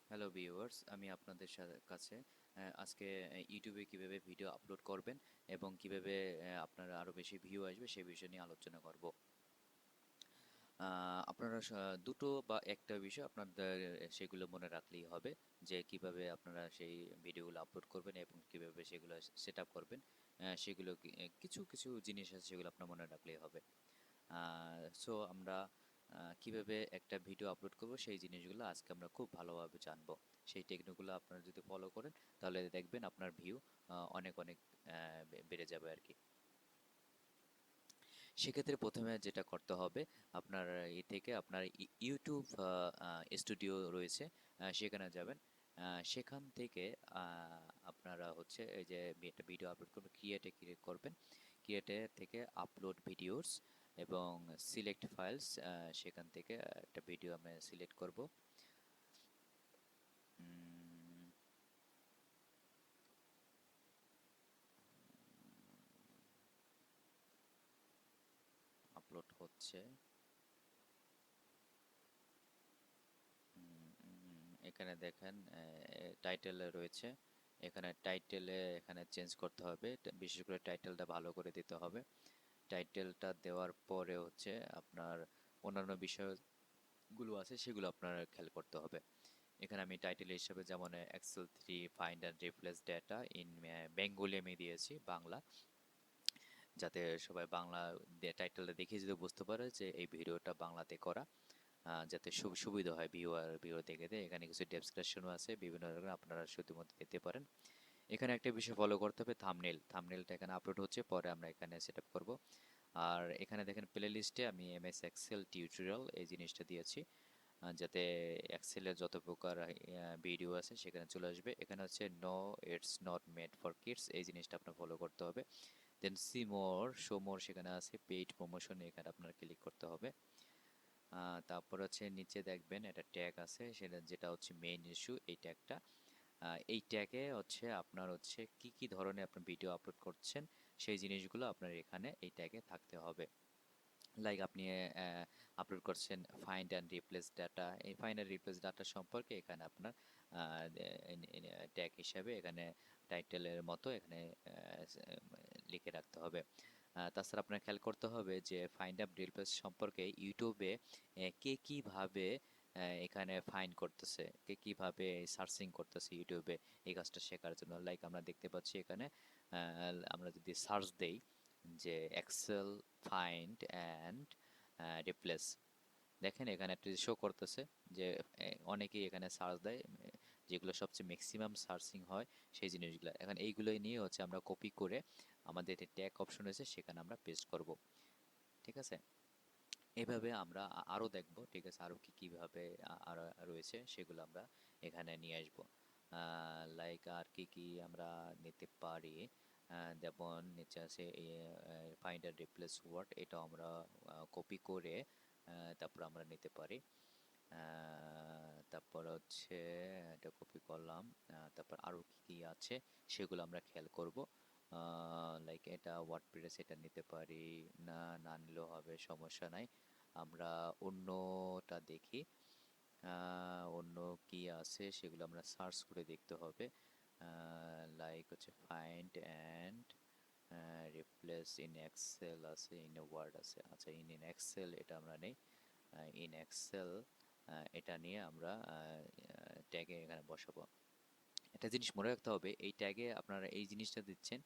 Hello viewers, আমি আপনাদের কাছে আজকে ইউটিউবে কিভাবে ভিডিও আপলোড করবেন এবং কিভাবে আপনার আরও বেশি ভিউ আসবে সেই বিষয় নিয়ে আলোচনা করব। আপনারা দুটো বা একটা বিষয় আপনাদের সেগুলো মনে রাখলেই হবে যে কিভাবে আপনারা সেই ভিডিওগুলো আপলোড করবেন এবং কিভাবে সেগুলো সেট আপ করবেন। সেগুলো কিছু কিছু জিনিস আছে সেগুলো আপনার মনে রাখলেই হবে। সো আমরা কিভাবে একটা ভিডিও আপলোড করব সেই জিনিসগুলো আজকে আমরা খুব ভালোভাবে জানবো। সেই টেকনিকগুলো আপনারা যদি ফলো করেন তাহলে দেখবেন আপনার ভিউ অনেক অনেক বেড়ে যাবে আর কি। সেক্ষেত্রে প্রথমে যেটা করতে হবে, আপনার এ থেকে আপনার ইউটিউব স্টুডিও রয়েছে, সেখানে যাবেন। সেখান থেকে আপনারা হচ্ছে এই যে একটা ভিডিও আপলোড করবেন, ক্রিয়েট করবেন। ক্রিয়েটে থেকে আপলোড ভিডিওস এবং সিলেক্ট ফাইলস, সেখান থেকে একটা ভিডিও আমি সিলেক্ট করব। আপলোড হচ্ছে। এখানে দেখেন টাইটেলে রয়েছে। এখানে টাইটেলে এখানে চেঞ্জ করতে হবে, বিশেষ করে টাইটেলটা ভালো করে দিতে হবে। টাইটেলটা দেওয়ার পরে হচ্ছে আপনার অন্যান্য বিষয়গুলো আছে সেগুলো আপনার খেয়াল করতে হবে। এখানে আমি টাইটেল হিসেবে যেমন Excel 3 find and replace data in Bengali আমি দিয়েছি, বাংলা, যাতে সবাই বাংলা টাইটেলটা দেখে যদি বুঝতে পারে যে এই ভিডিওটা বাংলাতে করা, যাতে সুবিধা হয় ভিউয়ার দেখে। এখানে কিছু ডেসক্রিপশনও আছে, বিভিন্ন রকম আপনারা শুধুমাত্র দিতে পারেন। এখানে একটা বিষয় ফলো করতে হবে, থাম্বনেলটা এখানে আপলোড হচ্ছে, পরে আমরা এখানে সেট আপ করবো। আর এখানে দেখেন প্লে লিস্টে আমি এমএস এক্সেল টিউটোরিয়াল এই জিনিসটা দিয়েছি, যাতে এক্সেলের যত প্রকার ভিডিও আছে সেখানে চলে আসবে। এখানে হচ্ছে no, it's not made for kids, এই জিনিসটা আপনার ফলো করতে হবে। দেন সি মোর, শো মোর সেখানে আছে, পেইড প্রমোশন এখানে আপনার ক্লিক করতে হবে। তারপর হচ্ছে নিচে দেখবেন একটা ট্যাগ আছে, সেটা যেটা হচ্ছে মেইন ইস্যু, এই ট্যাগটা। এই ট্যাগে হচ্ছে আপনার হচ্ছে কি কি ধরনের আপনার ভিডিও আপলোড করছেন সেই জিনিসগুলো আপনার এখানে এই ট্যাগে থাকতে হবে। লাইক আপনি আপলোড করছেন ফাইন্ড অ্যান্ড রিপ্লেস ডাটা, এই ফাইন্ড অ্যান্ড রিপ্লেস ডাটা সম্পর্কে এখানে আপনার ট্যাগ হিসাবে এখানে টাইটেলের মতো এখানে লিখে রাখতে হবে। তাছাড়া আপনার খেয়াল করতে হবে যে ফাইন্ড অ্যান্ড রিপ্লেস সম্পর্কে ইউটিউবে কে কীভাবে এখানে ফাইন্ড করতেছে, কে কীভাবে সার্চিং করতেছে ইউটিউবে, এই কাজটা শেখার জন্য। লাইক আমরা দেখতে পাচ্ছি এখানে আমরা যদি সার্চ দেই যে এক্সেল ফাইন্ড অ্যান্ড রিপ্লেস, দেখেন এখানে একটা শো করতেছে যে অনেকেই এখানে সার্চ দেয়, যেগুলো সবচেয়ে ম্যাক্সিমাম সার্চিং হয় সেই জিনিসগুলো। এখন এইগুলোই নিয়ে হচ্ছে আমরা কপি করে আমাদের ট্যাগ অপশন রয়েছে সেখানে আমরা পেস্ট করব। ঠিক আছে, এভাবে আমরা আরও দেখব। ঠিক আছে, আরও কী কীভাবে আরও রয়েছে সেগুলো আমরা এখানে নিয়ে আসব। লাইক আর কি কি আমরা নিতে পারি, যেমন নিচে আছে ফাইন্ড অ্যান্ড রিপ্লেস ওয়ার্ড, এটাও আমরা কপি করে তারপর আমরা নিতে পারি। তারপর হচ্ছে এটা কপি করলাম। তারপর আরও কি কি আছে সেগুলো আমরা খেয়াল করব। লাইক এটা ওয়ার্ডপ্রেস, এটা নিতে পারি, না না নিলেও হবে, সমস্যা নাই। আমরা অন্যটা দেখি, অন্য কি আছে সেগুলো আমরা সার্চ করে দেখতে হবে। লাইক হচ্ছে find and replace in Excel আছে, ইন ওয়ার্ড আছে। আচ্ছা, ইন এক্সেল এটা আমরা নেই। ইন এক্সেল এটা নিয়ে আমরা ট্যাগে এখানে বসাবো। একটা জিনিস মনে রাখতে হবে, এই ট্যাগে আপনারা এই জিনিসটা দিচ্ছেন,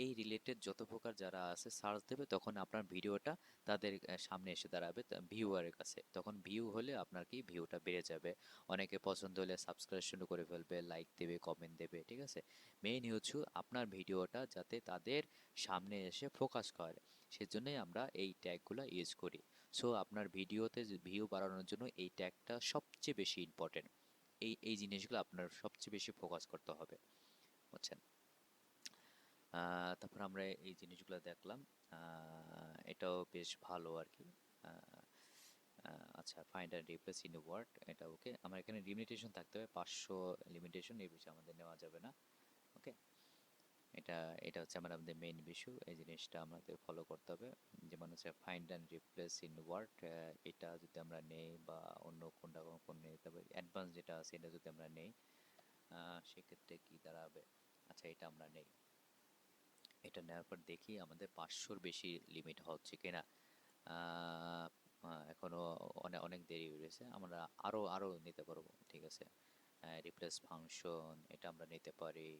এই রিলেটেড যত প্রকার যারা আছে সার্চ দেবে তখন আপনার ভিডিওটা তাদের সামনে এসে দাঁড়াবে ভিউয়ারের কাছে, তখন ভিউ হলে আপনার কি ভিউটা বেড়ে যাবে। অনেকে পছন্দ হলে সাবস্ক্রিপশন করে ফেলবে, লাইক দেবে, কমেন্ট দেবে। ঠিক আছে, মেইন হচ্ছে আপনার ভিডিওটা যাতে তাদের সামনে এসে ফোকাস করে, সেজন্যই আমরা এই ট্যাগগুলো ইউজ করি। সো আপনার ভিডিওতে ভিউ বাড়ানোর জন্য এই ট্যাগটা সবচেয়ে বেশি ইম্পর্টেন্ট। এই জিনিসগুলো আপনার সবচেয়ে বেশি ফোকাস করতে হবে, বুঝছেন? তারপর আমরা এই জিনিসগুলো দেখলাম, এটাও বেশ ভালো আর কি। আহ, আচ্ছা, find and replace in Word, এটা ওকে। আমার এখানে লিমিটেশন থাকতে হবে 500 লিমিটেশন, এর বেশি আমাদের নেওয়া যাবে না। ওকে, এটা এটা হচ্ছে আমাদের মেইন ইস্যু। এই জিনিসটা আমাদের ফলো করতে হবে। যেমন হচ্ছে find and replace in Word, এটা যদি আমরা নেই বা অন্য কোনটা কোন নেই, তবে অ্যাডভান্স যেটা আছে এটা যদি আমরা নেই, সেক্ষেত্রে কি দাঁড়াবে? আচ্ছা, এটা আমরা নেই। এটা নেওয়ার পর দেখি আমাদের 500-র বেশি লিমিট হচ্ছে কিনা। আহ, এখনো অনেক অনেক দেরি রয়েছে, আমরা আরো আরো নিতে পারবো। ঠিক আছে, রিপ্লেস ফাংশন এটা আমরা নিতে পারি।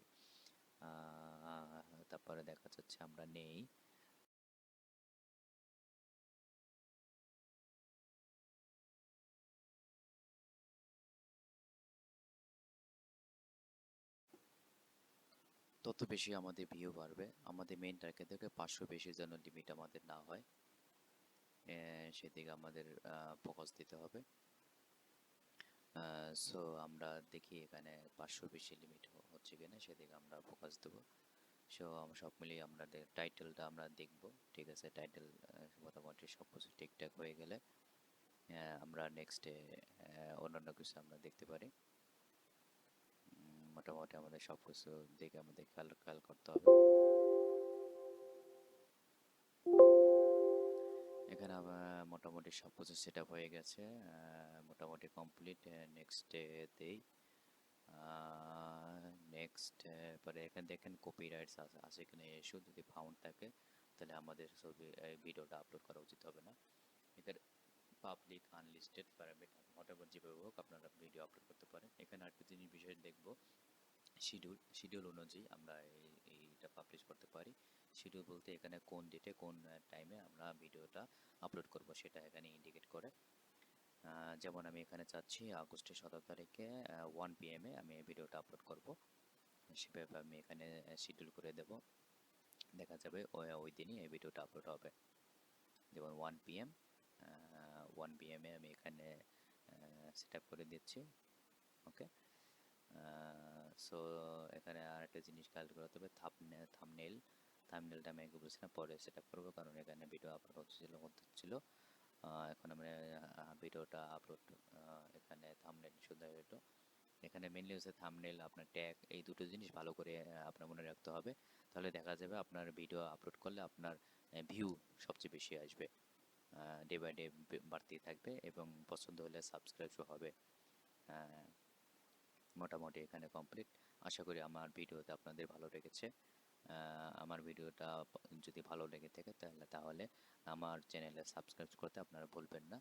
তারপরে দেখা যাচ্ছে আমরা নেই। তত বেশি আমাদের ভিউ বাড়বে। আমাদের মেইন টার্গেট থেকে 500 বেশি যেন লিমিট আমাদের না হয়, সেদিকে আমাদের ফোকাস দিতে হবে। সো আমরা দেখি এখানে 500 বেশি লিমিট হচ্ছে কিনা, সেদিকে আমরা ফোকাস দেবো। সো সব মিলিয়ে আমাদের টাইটেলটা আমরা দেখব। ঠিক আছে, টাইটেল মোটামুটি সব কিছু ঠিকঠাক হয়ে গেলে আমরা নেক্সটে অন্যান্য কিছু আমরা দেখতে পারি। মোটামুটি আমাদের সব কিছু দেখে আমাদের খেয়াল খেয়াল করতে হবে। এখানে আবার মোটামুটি সব কিছু সেট আপ হয়ে গেছে, মোটামুটি কমপ্লিট। নেক্সটে দেই। নেক্সট পরে এখানে দেখেন কপিরাইটস আছে আছে কিনা ইস্যু, যদি ফাউন্ড থাকে তাহলে আমাদের ছবি ভিডিওটা আপলোড করা উচিত হবে না। এখানে পাবলিক আনলিস্টেড প্যারামিটার হোয়াটএভার যেভাবে হোক আপনারা ভিডিও আপলোড করতে পারেন। এখানে আরেকটা জিনিস বিষয় দেখব, শিডিউল অনুযায়ী আমরা এইটা পাবলিশ করতে পারি। শিডিউল বলতে এখানে কোন ডেটে কোন টাইমে আমরা ভিডিওটা আপলোড করব সেটা এখানে ইন্ডিকেট করে। যেমন আমি এখানে চাচ্ছি আগস্টের 17 তারিখে 1 PM আমি এই ভিডিওটা আপলোড করব। সেভাবে আমি এখানে শিডিউল করে দেব। দেখা যাবে ওই দিনই এই ভিডিওটা আপলোড হবে। যেমন 1 PM, 1 PM আমি এখানে সেট আপ করে দিচ্ছি। ওকে। সো এখানে আরেকটা জিনিস খেয়াল করতে হবে, থাম্বনেলটা আমি আগে বলছিলাম পরে সেট আপ করবো, কারণ এখানে ভিডিও আপলোড হচ্ছিল। এখন আমরা ভিডিওটা আপলোড, এখানে থাম্বনেল শুধু হলো। এখানে মেনলি হচ্ছে থাম্বনেল, আপনার ট্যাগ, এই দুটো জিনিস ভালো করে আপনার মনে রাখতে হবে। তাহলে দেখা যাবে আপনার ভিডিও আপলোড করলে আপনার ভিউ সবচেয়ে বেশি আসবে, ডে বাই ডে বাড়তেই থাকবে এবং পছন্দ হলে সাবস্ক্রাইবও হবে। মোটামুটি এখানে কমপ্লিট। আশা করি আমার ভিডিওটা আপনাদের ভালো লেগেছে। আমার ভিডিওটা যদি ভালো লেগে থাকে তাহলে আমার চ্যানেলে সাবস্ক্রাইব করতে আপনারা ভুলবেন না।